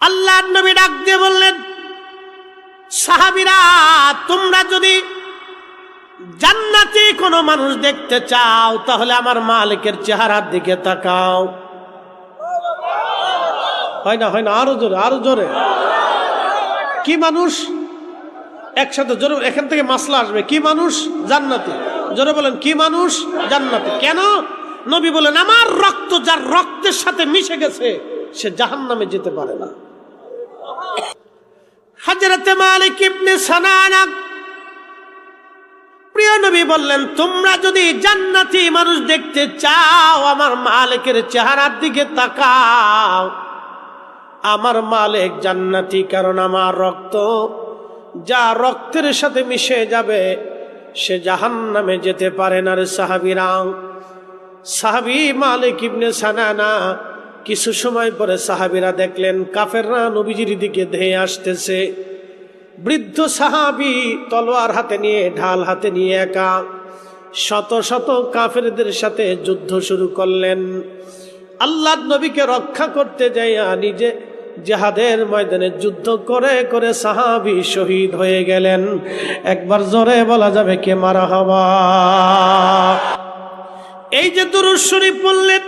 আল্লাহর নবী ডাক দিয়ে বললেন, সাহাবীরা, তোমরা যদি জান্নাতি কোনো মানুষ দেখতে চাও তাহলে আমার মালিকের চেহারার দিকে তাকাও। হয় না আরো জোরে, আরো জোরে। কি মানুষ? একসাথে জোরে, এখান থেকে মাসলা আসবে। কি মানুষ? জান্নাতি। জোরে বলেন, কি মানুষ? জান্নাতি। কেন? নবী বলেন, আমার রক্ত যার রক্তের সাথে মিশে গেছে সে জাহান্নামে যেতে পারে না। হযরতে মালিক ইবনে সানানা প্রিয় নবী বললেন, তোমরা যদি জান্নাতি মানুষ দেখতে চাও আমার মালিকের চেহারার দিকে তাকাও। আমার মালিক জান্নাতি, কারণ আমার রক্ত যা রক্তের সাথে মিশে যাবে সে জাহান্নামে যেতে পারে না। রে সাহাবীরা, সাহাবী মালিক ইবনে সানানা কিছু সময় পরে সাহাবীরা দেখলেন কাফেররা নবীজির দিকে ধেয়ে আসতেছে। বৃদ্ধ সাহাবী তলোয়ার হাতে নিয়ে, ঢাল হাতে নিয়ে একা শত শত কাফেরদের সাথে যুদ্ধ শুরু করলেন। আল্লাহর নবীকে রক্ষা করতে যাইয়া নিজে জিহাদের ময়দানে যুদ্ধ করে করে সাহাবী শহীদ হয়ে গেলেন। একবার জোরে বলা যাবে কে মারহাবা। এই যে দুরূদ শরীফ বললেন,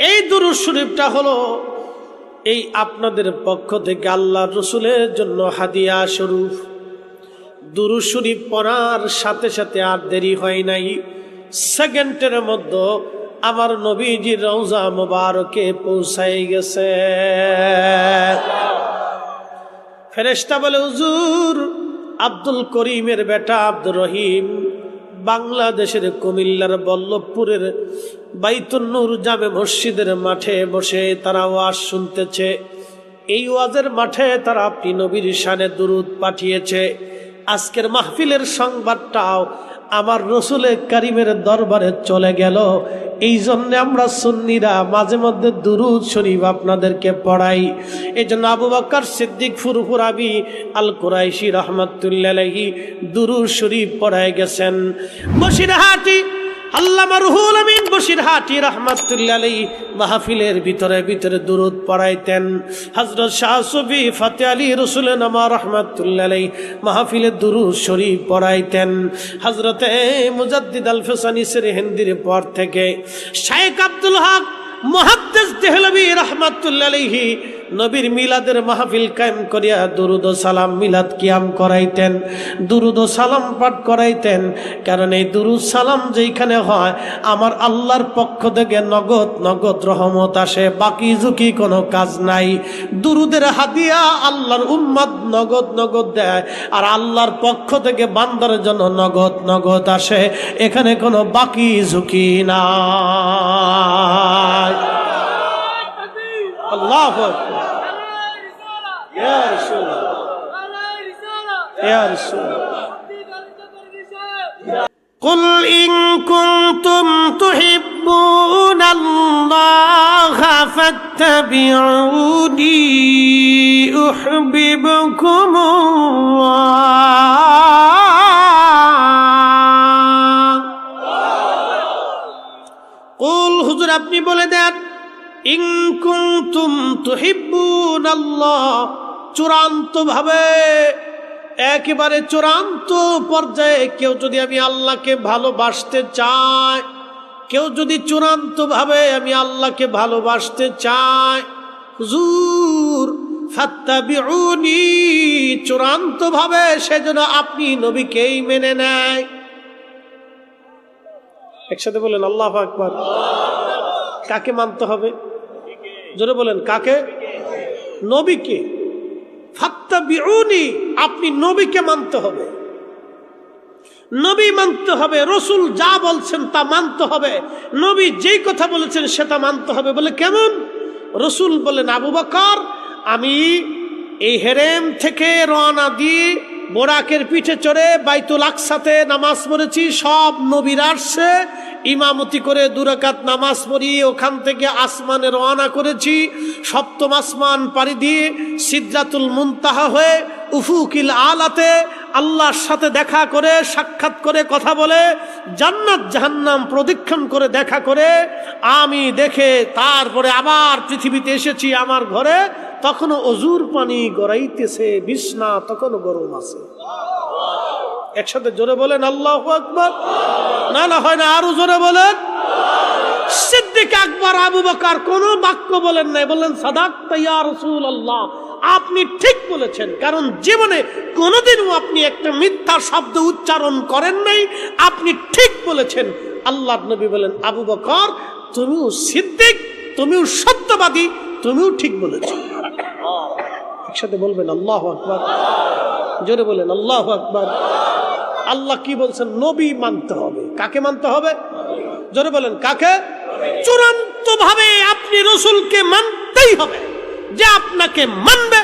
এই দুরূদ শরীফটা হলো এই আপনাদের পক্ষ থেকে আল্লাহর রাসূলের জন্য হাদিয়া স্বরূপ। দুরূদ শরীফ পড়ার সাথে সাথে আর দেরি হয় নাই, সেকেন্ডের মধ্যে আমার নবীজির রওজা মুবারকে পৌঁছাই গেছে। ফেরেশতা বলে, হুজুর, আব্দুল করিমের বেটা আব্দুর রহিম বাংলাদেশের কুমিল্লার বল্লভপুরের বাইতুন নূর জামে মসজিদের মাঠে বসে তারা ওয়াজ শুনতেছে। এই ওয়াজের মাঠে তারা আপনি নবীর শানে দুরূদ পাঠিয়েছে। আজকের মাহফিলের সংবাদটাও আমার রসুলে কারিমের দরবারে চলে গেল। এই জন্য আমরা সুন্নিরা মাঝে মধ্যে দুরূদ শরীফ আপনাদেরকে পড়াই। এই জন্য আবু বকর সিদ্দিক ফুরফুরাবি আল কুরাইশি রহমাতুল্লাহ আলাইহি দুরূদ শরীফ পড়ায় গেছেন। বসিরহাটি আল্লামা রুহুল আমিন বসিরহাটি রহমাতুল্লাহ আলাইহি মাহফিলের ভিতরে ভিতরে দুরূদ পড়াইতেন। হযরত শাহ সুফি ফতেহ আলী রসুলনামা রহমাতুল্লাহ আলাইহি মাহফিলে দুরূদ শরীফ পড়াইতেন। হযরতে মুজাদ্দিদ আল ফিসানি সিরহিন্দির পর থেকে শাইখ আব্দুল হক মুহাদ্দিস দেহলভী রহমাতুল্লাহ আলাইহি নবীর মিলাদের মাহফিল কায়েম করিয়া দুরূদ ও সালাম মিলাদ কিয়াম করাইতেন, দুরূদ ও সালাম পাঠ করাইতেন। কারণ এই দুরূদ সালাম যেখানে হয় আমার আল্লাহর পক্ষ থেকে নগদ নগদ রহমত আসে, বাকি ঝুঁকি কোনো কাজ নাই। দুরূদের হাদিয়া আল্লাহর উম্মত নগদ নগদ দেয়, আর আল্লাহর পক্ষ থেকে বান্দার জন্য নগদ নগদ আসে, এখানে কোনো বাকি ঝুঁকি নাই। আল্লাহু আকবার। ইয়া রাসূলুল্লাহ, ইয়া রাসূলুল্লাহ। কুল ইন কুনতুম তুহিব্বুনাল্লাহা ফাত্তাবিউনি ইউহিব্বুকুমুল্লাহ। কুল, হুজুর আপনি বলে দেন, ইন কুনতুম তুহিব্বুনাল্লাহ, চূড়ান্ত ভাবে, একেবারে চূড়ান্ত পর্যায়ে কেউ যদি আমি আল্লাহকে ভালোবাসতে চায়, কেউ যদি চূড়ান্ত ভাবে আমি আল্লাহকে ভালোবাসতে চায়, হুজুর ফাত্তাবিউনি, চূড়ান্ত ভাবে সেজন্য আপনি নবীকেই মেনে নেয়। একসাথে বলেন আল্লাহু আকবার। কাকে মানতে হবে? জোরে বলেন, কাকে? নবীকে। ফাত্তাবিউনি, আপনি নবীকে মানতে হবে, নবী মানতে হবে। রসুল যা বলছেন তা মানতে হবে, নবী যেই কথা বলেছেন সেটা মানতে হবে। বলে কেমন? রসুল বলেন, আবু বকর, আমি এই হেরেম থেকে রওনা দিয়ে বোরাকের পিঠে চড়ে বাইতুল আকসাতে নামাজ পড়েছি, সব নবীরা আসছে, ইমামতি করে 2 রাকাত নামাজ পড়ি, ওখান থেকে আসমানে রওনা করেছি, সপ্তম আসমান পাড়ি দিয়ে সিদরাতুল মুনতাহা হয়ে উফুকিল আলাতে আল্লাহর সাথে দেখা করে, সাক্ষাৎ করে, কথা বলে, জান্নাত জাহান্নাম প্রদক্ষিণ করে, দেখা করে আমি দেখে তারপরে আবার পৃথিবীতে এসেছি আমার ঘরে, তখনও অজুর পানি গড়াইতেছে, বিছনা তখনও গরম আছে। একসাথে জোরে বলেন আল্লাহু আকবার। না না হয় না, আরো জোরে বলেন। সিদ্দিক আকবর আবু বকর কোনো বাক্য বলেন নাই, বললেন সাদাকতা ইয়া রাসূলুল্লাহ, আপনি ঠিক বলেছেন। কারণ জীবনে কোনোদিনও আপনি একটা মিথ্যা শব্দ উচ্চারণ করেন নাই, আপনি ঠিক বলেছেন। আল্লাহর নবী বলেন, আবু বকর তুমিও সিদ্দিক, তুমিও সত্যবাদী, তুমিও ঠিক বলেছ। একসাথে বলবেন আল্লাহু আকবার। জোরে বলেন আল্লাহু আকবার। আল্লাহ কি বলছেন? নবী মানতে হবে। কাকে মানতে হবে? জোরে বলেন কাকে? চূড়ান্ত ভাবে আপনি রসুলকে মানতেই হবে। যে আপনাকে মানবে,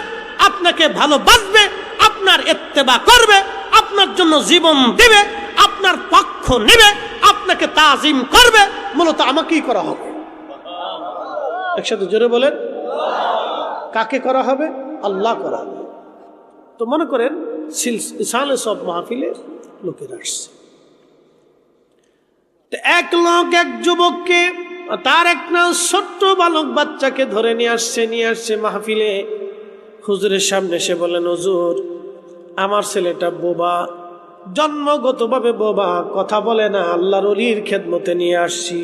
আপনাকে ভালোবাসবে, আপনার ইত্তেবা করবে, আপনার জন্য জীবন দিবে, আপনার পক্ষ নেবে, আপনাকে তাজিম করবে, মূলত আমাকেই করা হবে। একসাথে জোরে বলেন কাকে করা হবে? আল্লাহ করা হবে। তো মনে করেন সালে সব মাহফিলের লোকের আসছে, এক লোক এক যুবককে, তার একটা ছোট্ট বালক বাচ্চাকে ধরে নিয়ে আসছে মাহফিলে। হুজুরের সামনে এসে বলেন, হুজুর আমার ছেলেটা বোবা, জন্মগতভাবে বোবা, কথা বলে না, আল্লাহর ওলির খেদমতে নিয়ে আসছি।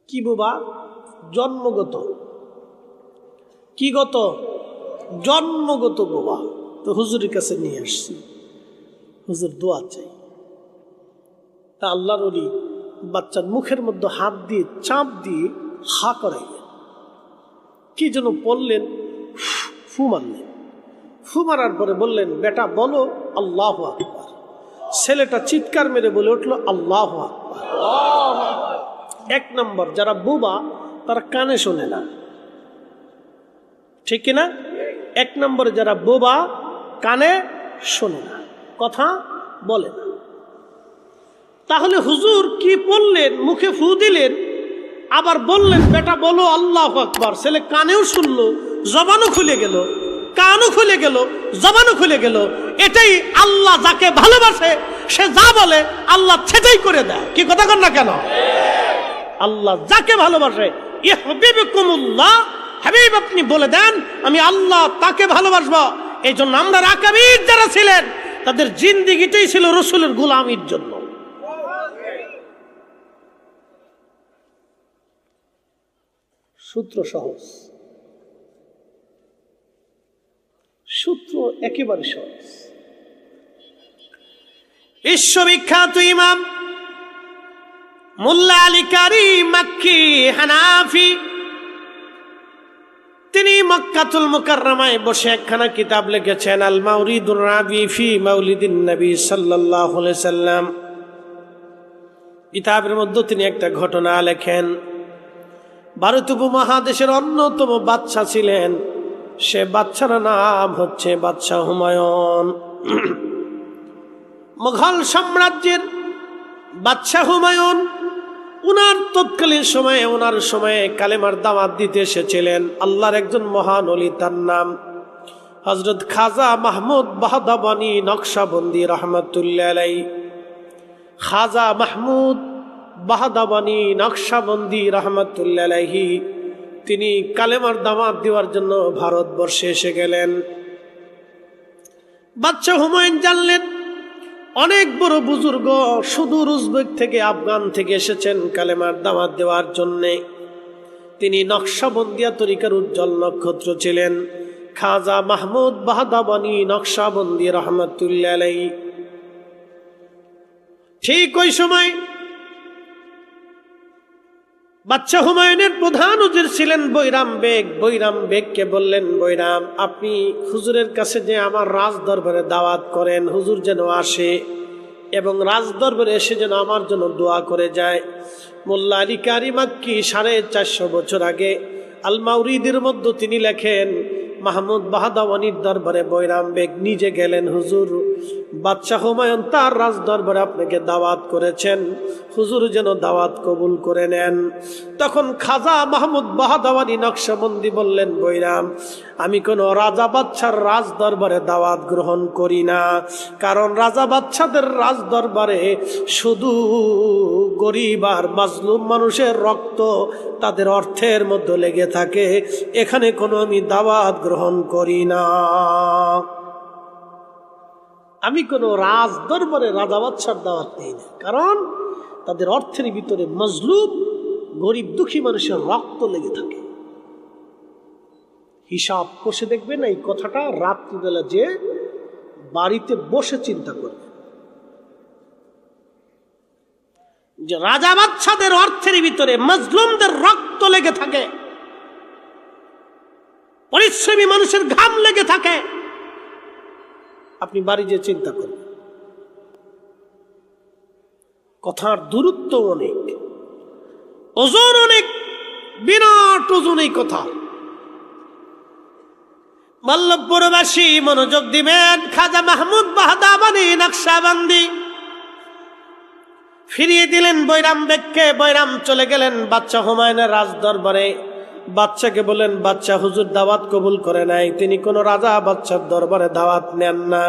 কি বোবা? জন্মগত। কি গত? জন্মগত বোবা। তো হুজুরের কাছে নিয়ে আসছি, হুজুর দোয়া চাই। তা আল্লাহর ওলি বাচ্চার মুখের মধ্যে হাত দিয়ে চাপ দিয়ে হা করাইলেন। কি যেন বললেন, ফু মারলেন। ফু মারার পরে বললেন, বেটা বলো আল্লাহু আকবার। ছেলেটা চিৎকার মেরে বলে উঠলো আল্লাহু আকবার। এক নম্বর, যারা বোবা তারা কানে শোনে না, ঠিক কিনা? এক নম্বরে যারা বোবা কানে শোনে না, কথা বলে না। তাহলে হুজুর কি বললেন? মুখে ফু দিলেন, আবার বললেন বেটা বলো আল্লাহু আকবার। ছেলে কানেও শুনলো, জবানও খুলে গেল, কানও খুলে গেল, জবানও খুলে গেল। এটাই আল্লাহ যাকে ভালোবাসে সে যা বলে আল্লাহ সেটাই করে দেয়। কি কথা কর না কেন? আল্লাহ যাকে ভালোবাসে, ইউহিব্বুকুমুল্লাহ, হাবিব আপনি বলে দেন আমি আল্লাহ তাকে ভালোবাসবো। এই জন্য আমরা আকাবির যারা ছিলেন তাদের জিন্দেগিটাই ছিল রসুলের গোলামির জন্য। সূত্র সহজ, সূত্র একেবারে সহজ। বিশ্ববিখ্যাত ইমাম মোল্লা আলী কারি মক্কি হানাফি, তিনি মক্কাতুল মুকাররমায় বসে একখানা কিতাব লিখেছেন, আল মাউরিদুর রাবি ফি মাউলিদিন নবী সাল্লাল্লাহু আলাইহি সাল্লাম। কিতাবের মধ্যে তিনি একটা ঘটনা লেখেন। ভারত উপমহাদেশের অন্যতম বাদশা ছিলেন, সে বাদশার নাম হচ্ছে বাদশাহ হুমায়ুন। মুঘল সাম্রাজ্যের বাদশাহ হুমায়ুন, উনার তৎকালীন সময়ে, ওনার সময়ে কালেমার দাওয়াত দিতে এসেছিলেন আল্লাহর একজন মহান ওলি, তার নাম হযরত খাজা মাহমুদ বাহদাবনী নকশবন্দি রহমাতুল্লাহ আলাইহি। খাজা মাহমুদ বাহদাবনী নকশবন্দি রহমাতুল্লাহ আলাইহি তিনি কালেমার দাওয়াত দেওয়ার জন্য ভারতবর্ষে এসে গেলেন। বাদশাহ হুমায়ুন জানলেন অনেক বড় বুজুর্গ সুদূর উজবেক থেকে, আফগান থেকে এসেছেন কালেমার দাওয়াত দেওয়ার জন্যে। তিনি নকশবন্দিয়া তরিকার উজ্জ্বল নক্ষত্র ছিলেন, খাজা মাহমুদ বাহদাবনী নকশবন্দি রহমাতুল্লাহ আলাইহি। ঠিক ওই সময় বাদশাহ হুমায়ুনের প্রধান উজির ছিলেন বৈরাম বেগ। বৈরাম বেগকে বললেন, বৈরাম আপনি হুজুরের কাছে যে আমার রাজ দরবারে দাওয়াত করেন, হুজুর যেন আসে এবং রাজ দরবারে এসে যেন আমার জন্য দোয়া করে যায়। মোল্লা আলী কারি মক্কি 450 বছর আগে আল মাউরিদের মধ্যে তিনি লেখেন, মাহমুদ বাহদাওয়ানির দরবারে বৈরাম বেগ নিজে গেলেন, হুজুর বাদশাহ হুমায়ুন তার রাজ দরবারে আপনাকে দাওয়াত করেছেন, হুজুর যেন দাওয়াত কবুল করে নেন। তখন খাজা মাহমুদ বাহাদাওয়ানি নকশবন্দি বললেন, বৈরাম, আমি কোনো রাজা বাদশার রাজ দরবারে দাওয়াত গ্রহণ করি না, কারণ রাজা বাদশাদের রাজ দরবারে শুধু গরিব আর মাজলুম মানুষের রক্ত তাদের অর্থের মধ্যে লেগে থাকে, এখানে কোনো আমি দাওয়াত গ্রহণ করি না। আমি কোনো রাজ দরবারে রাজা বাদশার দাওয়াত নেই না, কারণ তাদের অর্থের ভিতরে মজলুম গরিব দুঃখী মানুষের রক্ত লেগে থাকে। হিসাব কষে দেখবেন এই কথাটা, রাত্রিবেলা যে বাড়িতে বসে চিন্তা করবে যে রাজা বাদশাদের অর্থের ভিতরে মজলুমদের রক্ত লেগে থাকে, পরিশ্রমী মানুষের ঘাম লেগে থাকে। আপনি বাড়ি যে চিন্তা করবেন, কথার দূরত্ব অনেক, ওজন অনেক, বিরাট ওজন এই কথা। বল্লভপুরবাসী মনোযোগ দিবেন, খাজা মাহমুদ বাহাদাওয়ানি নকশবন্দি ফিরিয়ে দিলেন বৈরাম বেগকে। বৈরাম চলে গেলেন বাদশাহ হুমায়ুনের রাজ দরবারে। বাদশাকে বলেন, বাদশাহ হুজুর দাওয়াত কবুল করে নাই, তিনি কোন রাজা বাদশার দরবারে দাওয়াত নেন না।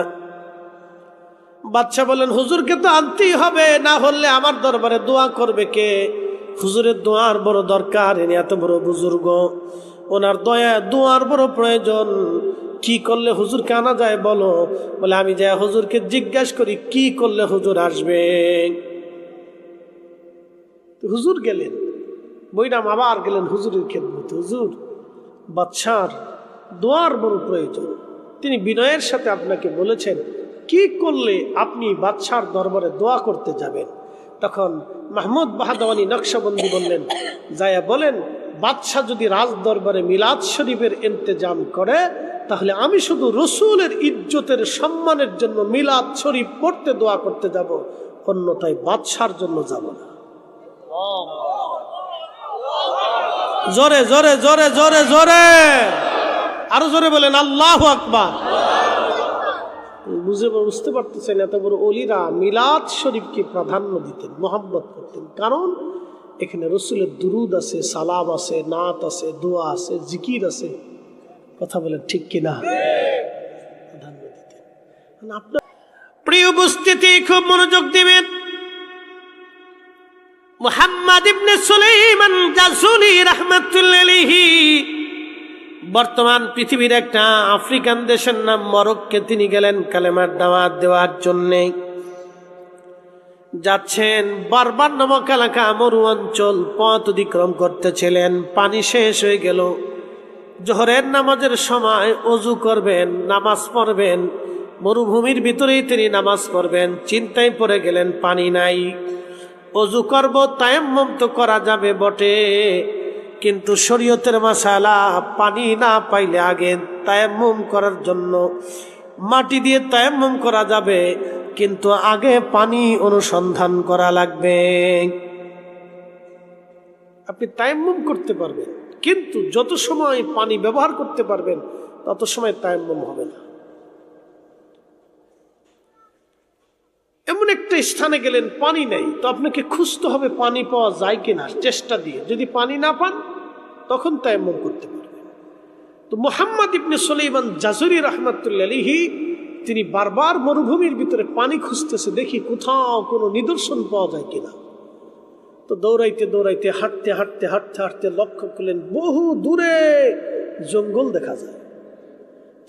বাদশাহ বলেন, হুজুরকে তো আনতেই হবে, না হলে আমার দরবারে দোয়া করবে কে? হুজুরের দোয়ার বড় দরকার, ইনি এত বড় বুজুর্গ, ওনার দয়া দোয়ার বড় প্রয়োজন। কি করলে হুজুরকে আনা যায় বলো? বলে, আমি যাই হুজুরকে জিজ্ঞাসা করি কি করলে হুজুর আসবে। হুজুর গেলেন, বৈরাম আবার গেলেন হুজুরের খেদমতে। হুজুর, বাদশার দোয়ার বড় প্রয়োজন, তিনি বিনয়ের সাথে আপনাকে বলেছেন কি করলে আপনি বাদশার দরবারে দোয়া করতে যাবেন। তখন মাহমুদ বাহাদাওয়ানি নকশবন্দি বললেন, যায়া বলেন, বাদশাহ যদি রাজ দরবারে মিলাদ শরীফের ইন্তজাম করে, তাহলে আমি শুধু রসুলের ইজ্জতের সম্মানের জন্য মিলাদ শরীফ পড়তে দোয়া করতে যাব, অন্যথায় বাদশার জন্য যাব না। জোরে জোরে জোরে জোরে জোরে আরো জোরে বলেন আল্লাহু আকবার। বুঝতে পারতেছেন, এত বড় ওলিরা মিলাদ শরীফকে প্রাধান্য দিতেন, মোহাম্মত করতেন, কারণ এখানে রসুলের দুরুদ আছে, সালাম আছে, নাত আছে, দোয়া আছে, জিকির আছে। কথা বলেন ঠিক কিনা? প্রাধান্য দিতেন। আপনার প্রিয় উপস্থিতি, খুব মনোযোগ দিবেন। মুহাম্মদ ইবনে সুলাইমান জাসুলি রাহমাতুল্লাহি আলাইহি বর্তমান পৃথিবীর একটা আফ্রিকান দেশের নাম মরক্কোতে তিনি গেলেন কালেমার দাওয়াত দেওয়ার জন্যে। যাচ্ছেন, বারবার নামক এলাকা, মরু অঞ্চল পথ অতিক্রম করতেছিলেন। পানি শেষ হয়ে গেল। জোহরের নামাজের সময় অজু করবেন, নামাজ পড়বেন, মরুভূমির ভিতরেই তিনি নামাজ পড়বেন। চিন্তায় পড়ে গেলেন, পানি নাই। অজু করব, তায়াম্মুম তো করা যাবে বটে, কিন্তু শরীয়তের মাসালা, পানি না পাইলে আগে তায়াম্মুম করার জন্য মাটি দিয়ে তায়াম্মুম করা যাবে, কিন্তু আগে পানি অনুসন্ধান করা লাগবে। আপনি তায়াম্মুম করতে পারবেন, কিন্তু যত সময় পানি ব্যবহার করতে পারবেন তত সময় তায়াম্মুম হবে না। এমন একটা স্থানে গেলেন, পানি নাই, তো আপনাকে খুঁজতে হবে পানি পাওয়া যায় কিনা, চেষ্টা দিয়ে। যদি পানি না পান তখন তায়াম্মুম করতে পারবেন। তো মুহাম্মদ ইবনে সুলাইমান জাসুলি রাহমাতুল্লাহি আলাইহি তিনি বারবার মরুভূমির ভিতরে পানি খুঁজতেছে, দেখি কোথাও কোনো নিদর্শন পাওয়া যায় কিনা। তো দৌড়াইতে দৌড়াইতে, হাঁটতে হাঁটতে হাঁটতে হাঁটতে লক্ষ্য করলেন বহু দূরে জঙ্গল দেখা যায়।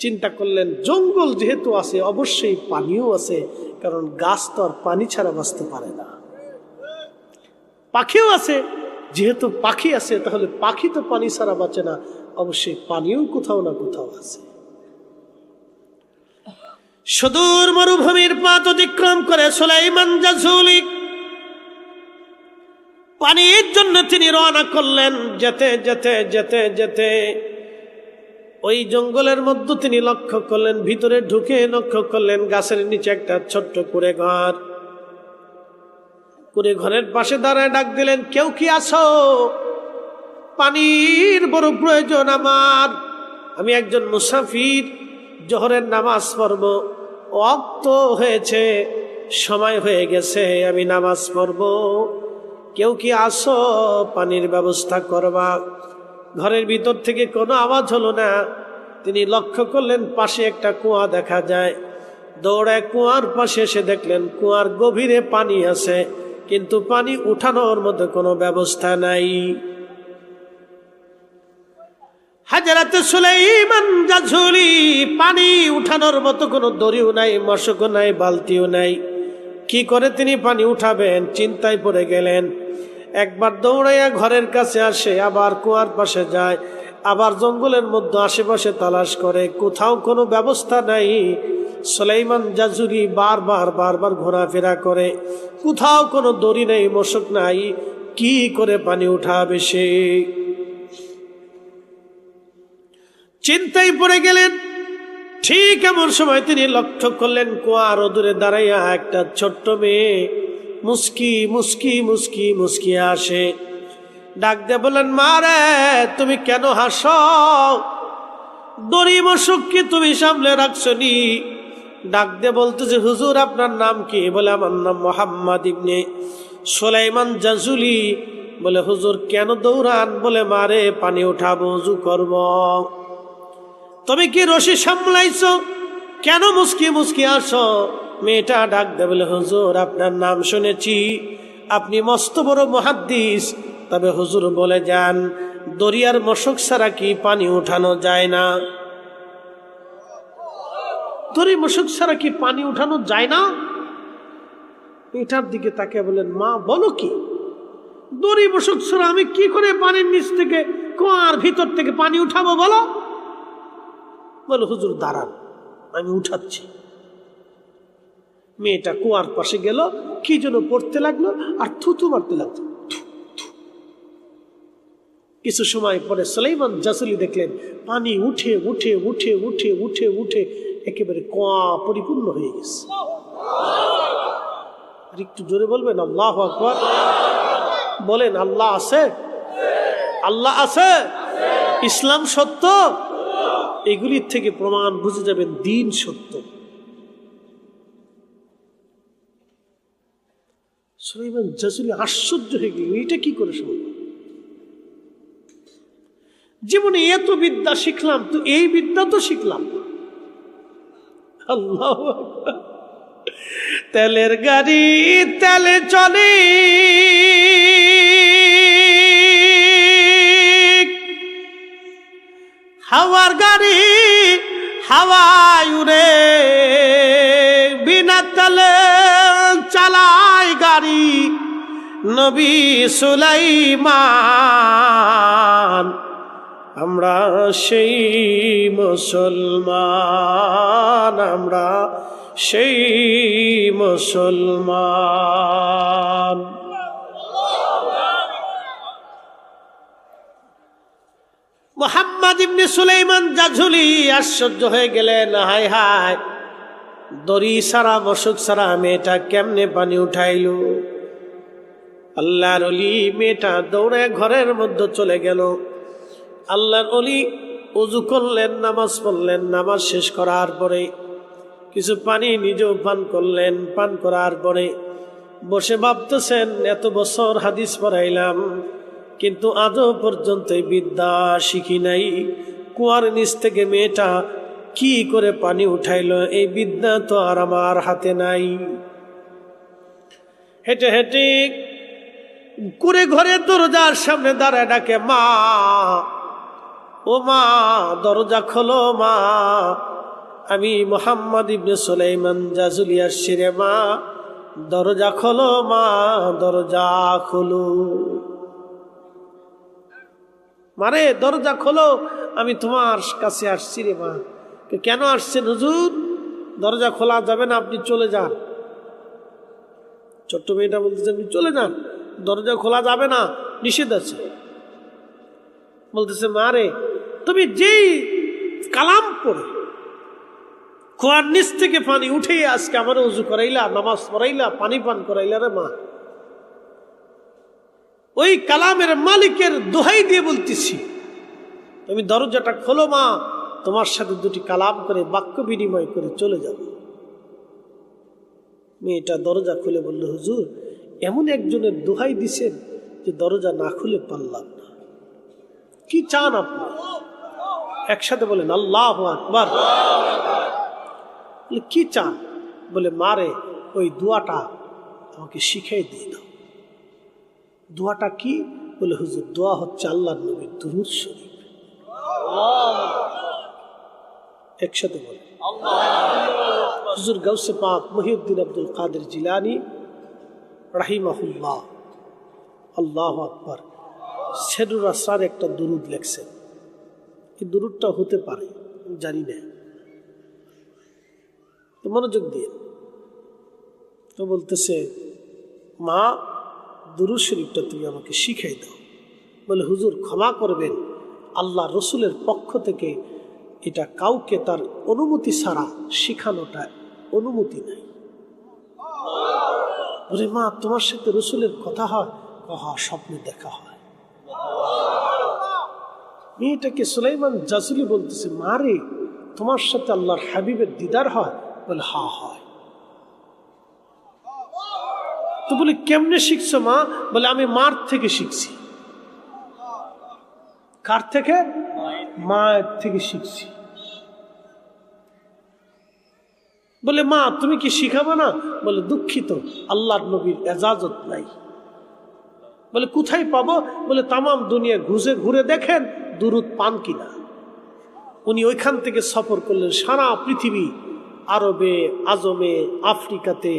চিন্তা করলেন, জঙ্গল যেহেতু আছে অবশ্যই পানিও আছে, কারণ গাছ তো আর পানি ছাড়া বাঁচতে পারে না। পাখিও আছে, যেহেতু পাখি আছে তাহলে পাখি তো পানি ছাড়া বাঁচে না, অবশ্যই পানিও কোথাও না কোথাও আছে। সুদূর মরুভূমির পথ অতিক্রম করে সুলাইমান জাসুলি পানির জন্য তিনি রওনা করলেন। যেতে যেতে যেতে যেতে ওই জঙ্গলের মধ্যে তিনি লক্ষ্য করলেন, ভিতরে ঢুকে লক্ষ্য করলেন গাছের নিচে একটা ছোট্ট কুড়ে ঘর। কুড়ে ঘরের পাশে দাঁড়ায় ডাক দিলেন, কেউ কি আছো? পানির বড় প্রয়োজন আমার, আমি একজন মুসাফির, জোহরের নামাজ পড়ব, ওয়াক্ত হয়েছে, সময় হয়ে গেছে, আমি নামাজ পড়ব, কেউ কি আসো, পানির ব্যবস্থা করবা। ঘরের ভিতর থেকে কোনো আওয়াজ হলো না। তিনি লক্ষ্য করলেন পাশে একটা কুয়া দেখা যায়। দৌড়ায় কুয়ার পাশে এসে দেখলেন কুয়ার গভীরে পানি আছে, কিন্তু পানি উঠানোর মতো কোনো ব্যবস্থা নাই। হাজরাতে সুলাইমান জাঝুলি, পানি উঠানোর মতো কোনো দড়িও নাই, মশকও নাই, বালতিও নাই। কি করে তিনি পানি উঠাবেন, চিন্তায় পড়ে গেলেন। একবার দৌড়াইয়া ঘরের কাছে আসে, আবার কুয়ার পাশে যায়, আবার জঙ্গলের মধ্যে আশেপাশে তালাশ করে, কোথাও কোনো ব্যবস্থা নাই। সুলাইমান জাঝুলি বারবার ঘোরাফেরা করে, কোথাও কোনো দড়ি নেই, মশক নাই, কি করে পানি উঠাবে সে? চিন্তায় পড়ে গেলেন। ঠিক এমন সময় তিনি লক্ষ্য করলেন কুয়ার দূরে দাঁড়াইয়া একটা ছোট্ট মেয়ে মুস্কি মুস্কি মুস্কি মুস্কি আসে। ডাক দিয়ে বললেন, মা রে, তুমি কেন হাসো? দড়ি মশক কি তুমি সামলে রাখছো নি? ডাক দিয়ে বলতেছে, হুজুর আপনার নাম কি? বলে, আমার নাম মোহাম্মদ ইবনে সুলাইমান জাঝুলি। বলে, হুজুর কেন দৌড়ান? বলে, মারে পানি উঠাবো, ওযু করব। তুমি কি রশি সামলাইছো? কেন মুস্কি মুস্কি আসো? মেয়েটা ডাক দেবে, বলে, হুজুর আপনার নাম শুনেছি, আপনি মস্ত বড় মুহাদ্দিস, তবে হুজুর বলে যান, দরিয়ার মশক ছাড়া কি পানি উঠানো যায় না? দড়ি মশক ছাড়া কি পানি উঠানো যায় না? মেয়েটার দিকে তাকে বলেন, মা বলো কি? দড়ি মশক ছাড়া আমি কি করে পানির নিচ থেকে, কুয়ার ভিতর থেকে পানি উঠাবো বলো? বলো, হুজুর দাঁড়ান, আমি উঠাচ্ছি। মেয়েটা কুয়ার পাশে গেল, কি যেন পড়তে লাগলো আর থুতু মারতে লাগলো। কিছু সময় পরে সুলাইমান জাঝুলি দেখলেন পানি উঠে উঠে উঠে উঠে উঠে উঠে একেবারে কুয়া পরিপূর্ণ হয়ে গেছে। আর একটু জোরে বলবেন আল্লাহু আকবার। বলেন, আল্লাহ আছে? আল্লাহ আছে? ইসলাম সত্য? এগুলির থেকে প্রমাণ বুঝে যাবেন দ্বীন সত্য। সুলাইমান জাঝুলি আশ্চর্য হয়ে গেলেন, এটা কি করে সম্ভব? জীবনে এত বিদ্যা শিখলাম, তো এই বিদ্যা তো শিখলাম। আল্লাহু আকবার। তেলের গাড়ি তেলে চলে, হাওয়ার গাড়ি হাওয়ায় উড়ে, বিনা তেলে চালায় গাড়ি নবী সুলাইমান। আমরা সেই মুসলমান, আমরা সেই মুসলমান। মুহাম্মদ ইবনে সুলাইমান জাঝুলি আশ্চর্য হয়ে গেলেন, হায় হায়, দড়ি সারা মশক সারা মেয়েটা কেমনে পানি উঠাইল? আল্লাহর ওলি মেয়েটা দৌড়ে ঘরের মধ্যে চলে গেল। আল্লাহর ওলি ওযু করলেন, নামাজ পড়লেন। নামাজ শেষ করার পরে কিছু পানি নিজেও পান করলেন। পান করার পরে বসে ভাবতেছেন, এত বছর হাদিস পড়াইলাম, কিন্তু আজও পর্যন্ত এই বিদ্যা শিখি নাই। কুয়ার নিচ থেকে মেয়েটা কি করে পানি উঠাইলো, এই বিদ্যা তো আর আমার হাতে নাই। হেঁটে হেঁটে কুড়ে ঘরে দরজার সামনে দাঁড়ায় ডাকে, মা, ও মা, দরজা খোলো মা, আমি মুহাম্মদ ইবনে সুলাইমান জাঝুলি আসছি রে মা, দরজা খোলো মা, দরজা খোলো। মারে দরজা খোলো, আমি তোমার কাছে আসছি রে মা। কেন আসছেন হুজুর? দরজা খোলা যাবে না, আপনি চলে যান। ছোট্ট মেয়েটা বলতেছে, আপনি চলে যান, দরজা খোলা যাবে না, নিষেধ আছে। বলতেছে, মারে তুমি যেই কালাম পড়ে কুয়ার নিচ থেকে পানি উঠে আজকে আমার উযু করাইলা, নামাজ পড়াইলা, পানি পান করাইলা রে মা, ওই কালামের মালিকের দোহাই দিয়ে বলতেছি, তুমি দরজাটা খোলো মা, তোমার সাথে দুটি কালাম করে বাক্য বিনিময় করে চলে যাবে। মেয়েটা দরজা খুলে বলল, হুজুর এমন একজনের দোহাই দিছেন যে দরজা না খুলে পারলাম না, কি চান আপনি? একসাথে বলেন আল্লাহু আকবার। কি চান? বলে মারে ওই দোয়াটা আমাকে শিখাই দিয়ে দাও। দোয়াটা কি? বলে হুজুর দোয়া হচ্ছে আল্লাহর নবীর দুরূদ শরীফ। একসাথে বলে হুজুর গাউসে পাক মহিউদ্দিন আব্দুল কাদের জিলানী রাহিমাহুল্লাহ, আল্লাহু আকবার, সেরুর আসরার একটা দুরূদ লেখছেন। এই দুরূদটা হতে পারে জানি না, তো মনোযোগ দিয়ে। তো বলতেছে, মা দুরূদ শরীফটা তুমি আমাকে শিখাই দাও। বলে হুজুর ক্ষমা করবেন, আল্লাহ রসুলের পক্ষ থেকে এটা কাউকে তার অনুমতি ছাড়া শিখানোটা অনুমতি নাই। বলে মা তোমার সাথে রসুলের কথা হয়? স্বপ্নে দেখা হয়। মেয়েটাকে সুলাইমান জাজুলি বলতেছে, মা রে তোমার সাথে আল্লাহর হাবিবের দিদার হয়? বলে হয়। তো বলে কেমনে শিখছো মা? বলে আমি মার থেকে শিখছি। কার থেকে? মায়ের থেকে শিখছি। বলে মা তুমি কি শিখাবে না? বলে দুঃখিত, আল্লাহর নবীর এজাজত নাই। বলে কোথায় পাবো? বলে তামাম দুনিয়া ঘুরে দেখেন দুরূদ পান কিনা। উনি ওইখান থেকে সফর করলেন সারা পৃথিবী, আরবে, আজমে, আফ্রিকাতে।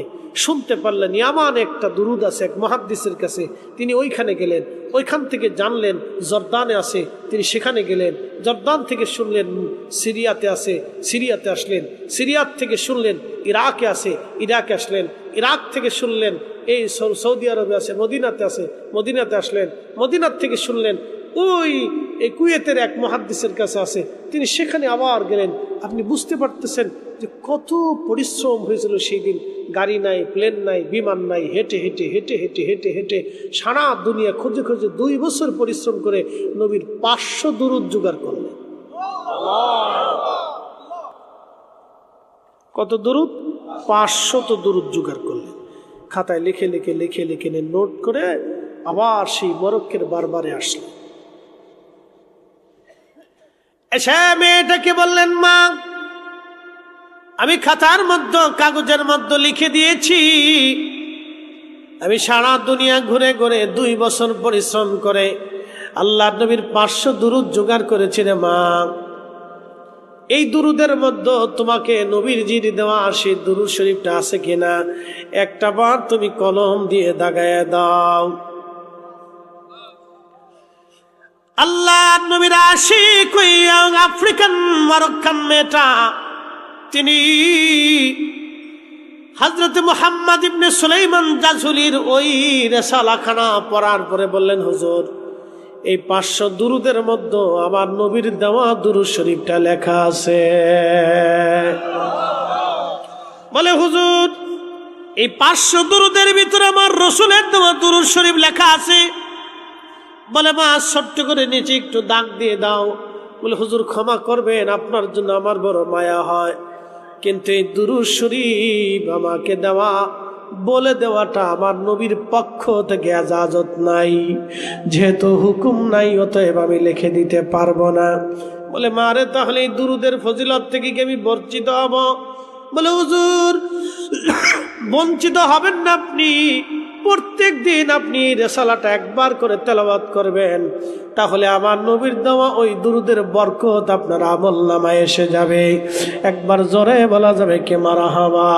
শুনতে পারলেন ইয়ামান একটা দুরূদ আছে এক মুহাদ্দিসের কাছে, তিনি ওইখানে গেলেন। ওইখান থেকে জানলেন জর্দানে আছে, তিনি সেখানে গেলেন। জর্দান থেকে শুনলেন সিরিয়াতে আছে, সিরিয়াতে আসলেন। সিরিয়াত থেকে শুনলেন ইরাকে আছে, ইরাকে আসলেন। ইরাক থেকে শুনলেন এই সৌদি আরবে আছে, মদিনাতে আছে, মদিনাতে আসলেন। মদিনার থেকে শুনলেন এই কুয়েতের এক মুহাদ্দিসের কাছে আছে, তিনি সেখানে আবার গেলেন। আপনি বুঝতে পারতেছেন যে কত পরিশ্রম হয়েছিল সেই দিন। গাড়ি নাই, প্লেন নাই, বিমান নাই, হেঁটে হেঁটে হেঁটে হেঁটে হেঁটে হেঁটে সারা দুনিয়া খুঁজে খুঁজে 2 বছর পরিশ্রম করে নবীর 500 দুরূদ জোগাড় করলেন। কত দুরূদ? 500 দুরূদ জোগাড় করলেন। খাতায় লিখে লিখে লিখে লিখে নোট করে আবার সেই মরক্কের বারবারে আসলেন। এসে মেয়েটাকে বললেন, মা আমি খাতার মধ্যে কাগজের মধ্যে লিখে দিয়েছি, আমি সারা দুনিয়া ঘুরে ঘুরে 2 বছর পরিশ্রম করে আল্লাহ নবীর 500 দুরূদ জোগাড় করেছি রে মা। এই দুরূদের মধ্যে তোমাকে নবীর জির দেওয়া সেই দুরূদ শরীফটা আছে কিনা একটা বার তুমি কলম দিয়ে দাগায় দাও। আল্লাহ নবীর আশিক ওই আফ্রিকান মরক্কান মেয়েটা, তিনি হযরত মুহাম্মদ ইবনে সুলাইমান জাজুলির ওই রিসালাখানা পড়ার পরে বললেন, হুজুর এই 500 দুরূদের মধ্যে আমার নবীর দেওয়া দুরূদ শরীফটা লেখা আছে। বলে হুজুর এই 500 দুরূদের ভিতরে আমার রসুলের দেওয়া দুরূদ শরীফ লেখা আছে। বলে মা ছোট্ট করে নিচে একটু দাগ দিয়ে দাও। বলে হুজুর ক্ষমা করবেন, আপনার জন্য আমার বড় মায়া হয়, কিন্তু এই দুরূদ শরীফ আমাকে বলে দেওয়াটা আমার নবীর পক্ষ থেকে ইজাজত নাই, যেহেতু হুকুম নাই অতএব আমি লিখে দিতে পারবো না। বলে মারে তাহলে এই দুরূদের ফজিলত থেকে কি আমি বঞ্চিত হব? বলে হুজুর বঞ্চিত হবেন না, আপনি প্রত্যেক দিন আপনি রিসালাটা একবার করে তেলাওয়াত করবেন, তাহলে আমার নবীর দেওয়া ওই দুরূদের বরকত আপনার আমলনামায় এসে যাবে। একবার জোরে বলা যাবে কে মারহাবা।